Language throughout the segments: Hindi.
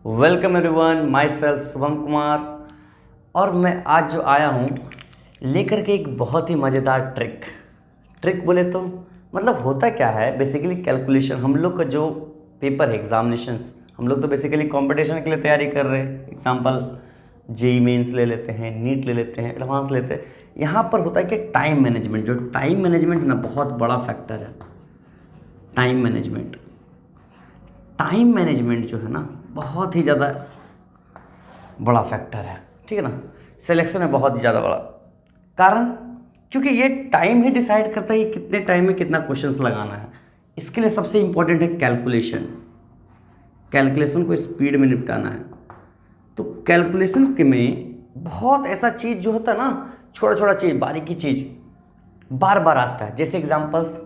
Welcome everyone, my self Shubham Kumar. और मैं आज जो आया हूँ लेकर के एक बहुत ही मज़ेदार ट्रिक बोले तो मतलब होता क्या है बेसिकली कैलकुलेशन। हम लोग का जो पेपर है एग्जामिनेशंस, हम लोग तो बेसिकली कंपटीशन के लिए तैयारी कर रहे हैं। एग्जाम्पल जेई मेंस ले लेते हैं, नीट ले लेते हैं, एडवांस लेते हैं। यहाँ पर होता है कि टाइम मैनेजमेंट, जो टाइम मैनेजमेंट ना बहुत बड़ा फैक्टर है। टाइम मैनेजमेंट जो है ना बहुत ही ज़्यादा बड़ा फैक्टर है, ठीक है ना। सिलेक्शन में बहुत ही ज़्यादा बड़ा कारण, क्योंकि ये टाइम ही डिसाइड करता है कि कितने टाइम में कितना क्वेश्चंस लगाना है। इसके लिए सबसे इम्पोर्टेंट है कैलकुलेशन को स्पीड में निपटाना है। तो कैलकुलेशन के में बहुत ऐसा चीज़ जो होता है ना, छोटा छोटा चीज़, बारीकी चीज़ बार बार आता है। जैसे एग्जांपल्स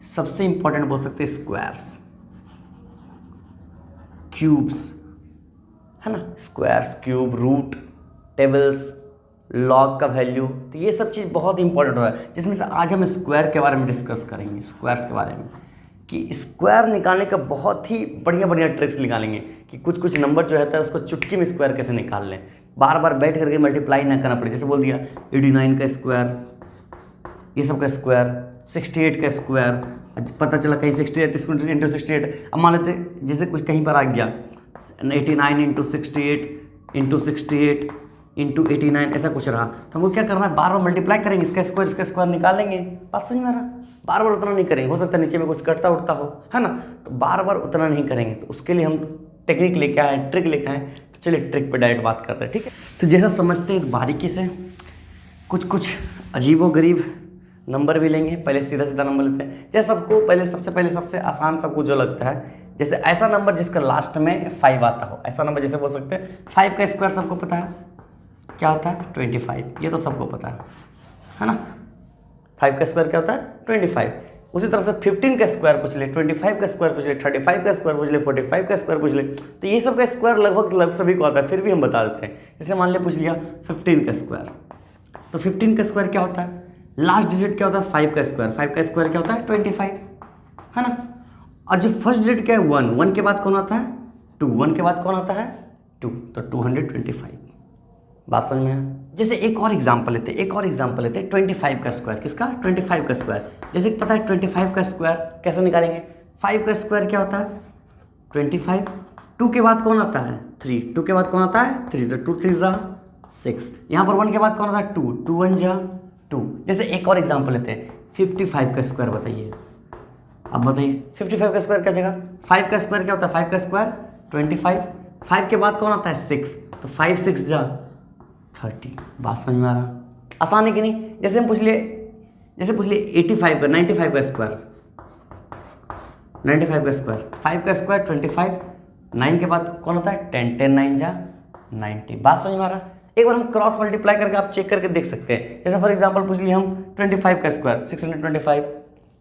सबसे इम्पोर्टेंट बोल सकते हैं स्क्वायर्स, क्यूब्स, है ना। Squares, cube, root, tables, log का वैल्यू, तो ये सब चीज़ बहुत इंपॉर्टेंट हो रहा है। जिसमें से आज हम स्क्वायर के बारे में डिस्कस करेंगे, स्क्वायर्स के बारे में कि स्क्वायर निकालने का बहुत ही बढ़िया बढ़िया ट्रिक्स निकालेंगे कि कुछ नंबर जो रहता है उसको चुटकी में स्क्वायर कैसे निकाल लें, बार बार बैठ करके मल्टीप्लाई ना करना पड़े। जैसे बोल दिया 89 का स्क्वायर, ये सब का स्क्वायर, 68 का स्क्वायर, पता चला कहीं 68 इंटू 68। अब मान लेते जैसे कुछ कहीं पर आ गया 89 इंटू 68 इंटू 68 इंटू 89 ऐसा कुछ रहा, तो हमको क्या करना है, बार बार मल्टीप्लाई करेंगे, इसका स्क्वायर निकाल लेंगे। बात समझ में आ रहा, बार बार उतना नहीं करेंगे। हो सकता है नीचे में कुछ कटता उठता हो, है ना, तो बार बार उतना नहीं करेंगे। तो उसके लिए हम टेक्निक लेके आए, ट्रिक लेके आए। तो चलिए ट्रिक पे डायरेक्ट बात करते हैं, ठीक है। तो जैसा समझते हैं बारीकी से, कुछ अजीबोगरीब नंबर भी लेंगे। पहले सीधा नंबर लेते हैं। जैसे सबसे पहले सबसे आसान सबको जो लगता है, जैसे ऐसा नंबर जिसका लास्ट में 5 आता हो, ऐसा नंबर जैसे बोल सकते हैं 5 का स्क्वायर सबको पता है क्या होता है, 25। ये तो सबको पता है ना। 5 का स्क्वायर क्या होता है, 25। उसी तरह से 15 का स्क्वायर पूछ ले, 25 का स्क्वायर पूछ ले, 35 का स्क्वायर पूछ ले, 45 का स्क्वायर पूछ ले, तो ये सब का स्क्वायर लगभग सभी को आता है। फिर भी हम बता देते हैं। जैसे मान लिया पूछ लिया 15 का स्क्वायर, तो 15 का स्क्वायर क्या होता है, लास्ट डिजिट क्या होता है 5 का स्क्वायर, 5 का स्क्वायर क्या होता है 25, है ना। और जो फर्स्ट डिजिट क्या है 1 के बाद कौन आता है 2, 1 के बाद कौन आता है 2, तो 225। बात समझ में है। जैसे एक और एग्जांपल लेते हैं 25 का स्क्वायर, किसका 25 का स्क्वायर। जैसे पता है 25 का स्क्वायर कैसे निकालेंगे, 5 का स्क्वायर क्या होता है 25, 2 के बाद कौन आता है 3, 2 के बाद कौन आता है 3, तो 2 3 जा 6। यहाँ पर 1 के बाद कौन आता है 2, 2 1 जा 2। जैसे एक और एग्जांपल लेते हैं 55 का स्क्वायर। बताइए, अब बताइए 55 का स्क्वायर क्या जगह, 5 का स्क्वायर क्या होता है 5 का स्क्वायर 25, 5 के बाद कौन आता है 6, तो 5 6 जा 30। बात समझ में आ रहा, आसान है कि नहीं। जैसे हम पूछ लिए 85 का 95 का स्क्वायर, 95 का स्क्वायर, 5 का स्क्वायर 25, 9 के बाद कौन होता है 10, 10 9 जा 90। बात समझ में आ रहा। एक बार हम क्रॉस मल्टीप्लाई करके आप चेक करके देख सकते हैं। जैसे फॉर एग्जांपल पूछ लिए हम 25 का स्क्वायर 625,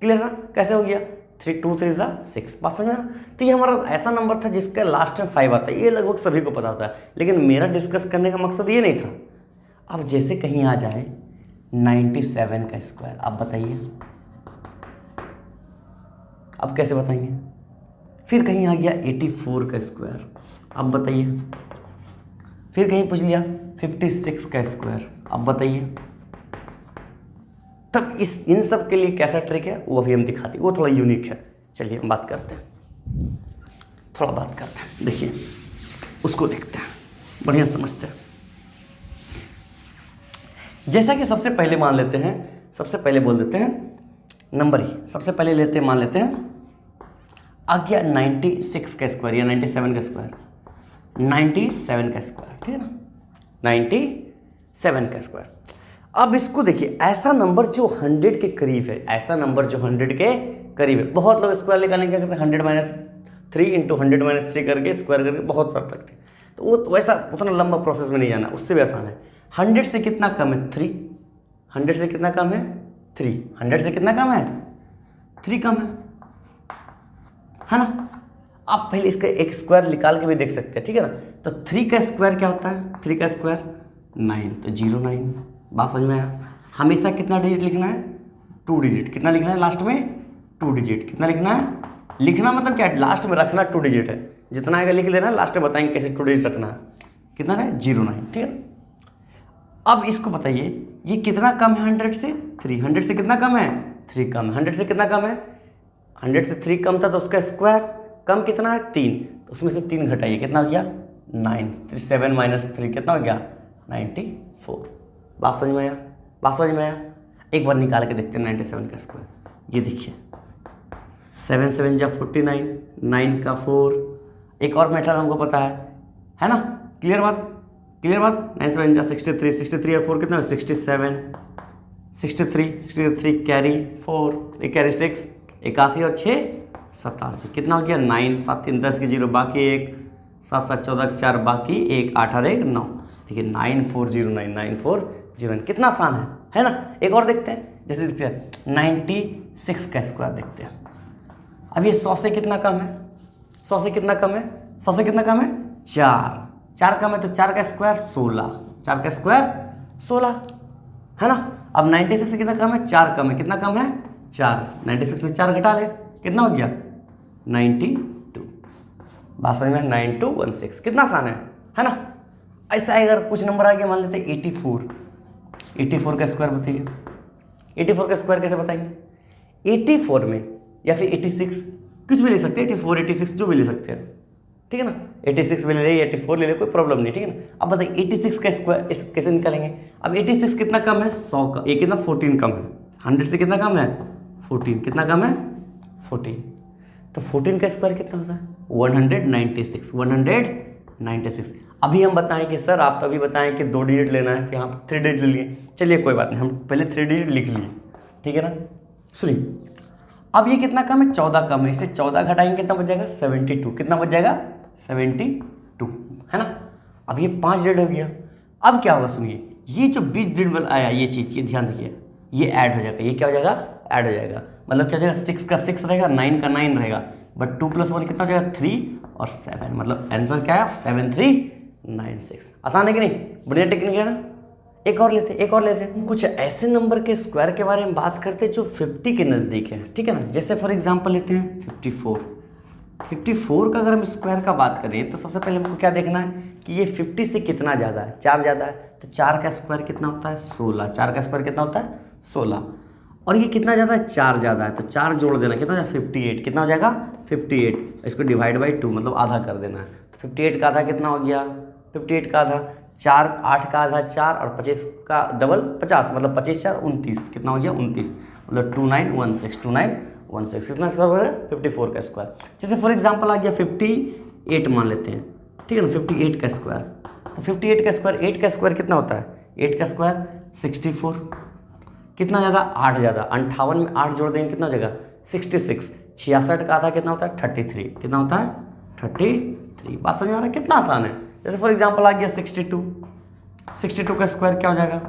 क्लियर ना, कैसे हो गया 3 2 3 जा 6। बात समझ में। तो ये हमारा ऐसा नंबर था जिसका लास्ट में 5 आता है। ये लगभग सभी को पता होता है, लेकिन मेरा डिस्कस करने का मकसद ये नहीं था। अब जैसे कहीं आ जाए 97 का स्क्वायर, आप बताइए अब कैसे बताएंगे। फिर कहीं आ गया 84 का स्क्वायर, अब बताइए। फिर कहीं पूछ लिया 56 का स्क्वायर, अब बताइए। तब इन सब के लिए कैसा ट्रिक है वो अभी हम दिखाते हैं, वो थोड़ा यूनिक है। चलिए हम बात करते हैं, देखिए उसको देखते हैं, बढ़िया समझते हैं। जैसा कि सबसे पहले मान लेते हैं, सबसे पहले बोल देते हैं नंबर ही सबसे पहले लेते हैं, मान लेते हैं आ गया 96 का स्क्वायर या 97 का स्क्वायर, 97 का स्क्वायर, ठीक है ना, 97 का स्क्वायर। अब इसको देखिए, ऐसा नंबर जो 100 के करीब है, बहुत लोग स्क्वायर निकालने क्या करते हैं 100 - 3 इंटू 100 - 3 करके स्क्वायर करके बहुत सारा रखते हैं। तो वो वैसा उतना लंबा प्रोसेस में नहीं जाना, उससे भी आसान है। 100 से कितना कम है 3, 100 से कितना कम है 3, 100 से कितना कम है 3 कम है ना। आप पहले इसका एक स्क्वायर निकाल के भी देख सकते हैं, ठीक है ना। तो 3 का स्क्वायर क्या होता है, 3 का स्क्वायर 9, तो 09। बात समझ में आया। हमेशा कितना डिजिट लिखना है 2 डिजिट, कितना लिखना है लास्ट में 2 डिजिट, कितना लिखना है, लिखना मतलब क्या, लास्ट में रखना 2 डिजिट है। जितना आएगा लिख लेना, लास्ट में बताएंगे कैसे 2 डिजिट रखना है। कितना है 09, ठीक है। अब इसको बताइए ये कितना कम है 100 से, 3। 100 से कितना कम है, 3 कम है। 100 से कितना कम है, 100 से 3 कम था तो उसका स्क्वायर कम कितना है 3, तो उसमें से 3 घटाइए, कितना हो गया 9। 7 माइनस 3 कितना हो गया 94। बात समझ में आया, बात समझ में आया। एक बार निकाल के देखते हैं 97 का स्क्वायर। ये देखिए 7 7 जा 49, 9 का 4। एक और मेथड हमको पता है ना, क्लियर बात, क्लियर बात। 9 7 जा 63, 63 और 4 कितना है 67, 63 कैरी 4, एक कैरी 6, 81 और 6 87, कितना हो गया 9। 7 3 10 के 0 बाकी 1, 7 7 14 के 4 बाकी 1, 8 और 1 9। ठीक है 9409, 9409 कितना आसान है ना। एक और देखते हैं, जैसे देखते हैं 96 का स्क्वायर देखते हैं। अब ये 100 से कितना कम है, 100 से कितना कम है, 100 से कितना कम है 4 कम है, तो 4 का स्क्वायर 16, 4 का स्क्वायर 16 है ना। अब 96 से कितना कम है, 4 कम है, कितना कम है 4। 96 में 4 घटा ले, कितना हो गया 92। बात समझ में, 9216 कितना आसान है ना। ऐसा अगर कुछ नंबर आ गया, मान लेते हैं 84 का स्क्वायर बताइए। 84 का स्क्वायर कैसे बताएंगे, 84 में या फिर 86 कुछ भी ले सकते हैं, 84 86 जो भी ले सकते हैं, ठीक है ना। 86 भी ले ले, 84 ले ले, कोई प्रॉब्लम नहीं, ठीक है ना। अब बताइए 86 का स्क्वायर कैसे निकालेंगे। अब 86 कितना कम है 100 का, ये कितना 14 कम है। 100 से कितना कम है 14, कितना कम है 14, तो 14 का स्क्वायर कितना होता है 196, 196। अभी हम बताएं कि सर आप तो अभी बताएं कि 2 डिजिट लेना है, तो यहाँ पर 3 डिजिट ले लिए। चलिए कोई बात नहीं, हम पहले 3 डिजिट लिख लिए, ठीक है ना। सुनिए अब ये कितना कम है 14 कम है, इससे 14 घटाएंगे कितना बच जाएगा 72, कितना बच जाएगा 72 है ना। अब ये 5 डिजिट हो गया। अब क्या होगा सुनिए, ये जो 20 डिजिट वाला आया ये चीज़, ये ध्यान रखिए, ये ऐड हो जाएगा, ये क्या हो जाएगा ऐड हो जाएगा। मतलब क्या हो जाएगा 6 का 6 रहेगा, 9 का 9 रहेगा, बट 2 + 1 कितना हो जाएगा 3 और 7, मतलब आंसर क्या है 7396। आसान है कि नहीं, बढ़िया टेक्निक है ना। एक और लेते हैं कुछ ऐसे नंबर के स्क्वायर के बारे में बात करते हैं जो 50 के नज़दीक है, ठीक है ना। जैसे फॉर एग्जांपल लेते हैं 54 का अगर हम स्क्वायर का बात करें तो सबसे पहले हमको क्या देखना है कि ये 50 से कितना ज़्यादा है, 4 ज़्यादा है, तो 4 का स्क्वायर कितना होता है 16, 4 का स्क्वायर कितना होता है 16। और ये कितना ज़्यादा है 4 ज़्यादा है, तो 4 जोड़ देना, कितना हो जाएगा 58, कितना हो जाएगा 58। इसको डिवाइड बाई 2 मतलब आधा कर देना है, तो 58 का आधा कितना हो गया 58 का आधा 4, 8 का आधा 4 और 25 का डबल 50, मतलब 25 4 29, कितना हो गया 29, मतलब 2916 कितना स्क्वायर है 54 का स्क्वायर। जैसे फॉर एग्जांपल आ गया 58 मान लेते हैं, ठीक है ना। 58 का स्क्वायर, तो 58 का स्क्वायर 8 का स्क्वायर कितना होता है 8 का स्क्वायर 64, कितना ज़्यादा 8 ज़्यादा, 58 में 8 जोड़ देंगे कितना हो जाएगा 66। 66 का आधा कितना होता है 33, कितना होता है 33। बात समझ में आ रहा है, कितना आसान है। जैसे फॉर एग्जांपल आ गया 62 का स्क्वायर क्या हो जाएगा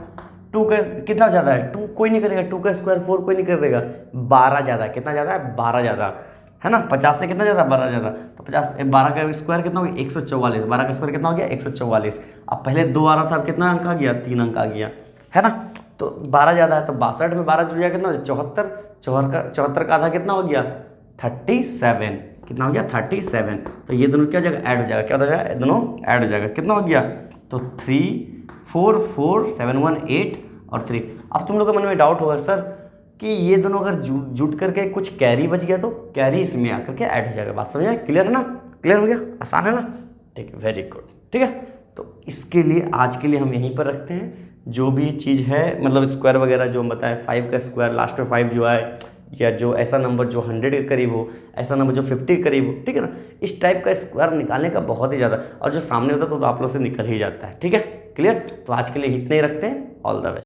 2 का कितना ज़्यादा है 2 कोई नहीं करेगा, 2 का स्क्वायर 4 कोई नहीं कर देगा, 12 ज़्यादा है, कितना ज़्यादा है 12 ज़्यादा है ना। 50 से कितना ज़्यादा 12 ज़्यादा, तो 12 का स्क्वायर कितना हो गया 144, 12 का स्क्वायर कितना हो गया 144। अब पहले 2 आ रहा था, अब कितना अंक आ गया 3 अंक आ गया है ना। तो 12 ज़्यादा है, तो 62 में 12 जुड़ जाएगा कितना 74 का आधा कितना हो गया 37, कितना हो गया 37। तो ये दोनों क्या हो जाएगा ऐड हो जाएगा, क्या हो जाएगा दोनों ऐड हो जाएगा, कितना हो गया तो 3 4 4 7 1 8 और 3। अब तुम लोग के मन में डाउट होगा सर कि ये दोनों अगर जुट करके कुछ कैरी बच गया तो कैरी इसमें आकर के ऐड हो जाएगा। बात समझ में क्लियर है ना, क्लियर हो गया, आसान है ना, ठीक है वेरी गुड, ठीक है। तो इसके लिए आज के लिए हम यहीं पर रखते हैं। जो भी चीज़ है मतलब स्क्वायर वगैरह जो हम बताएं, 5 का स्क्वायर लास्ट में 5 जो आए, या जो ऐसा नंबर जो 100 के करीब हो, ऐसा नंबर जो 50 के करीब हो, ठीक है ना, इस टाइप का स्क्वायर निकालने का बहुत ही ज़्यादा, और जो सामने होता है तो आप लोग से निकल ही जाता है, ठीक है क्लियर। तो आज के लिए इतना ही रखते हैं, ऑल द बेस्ट।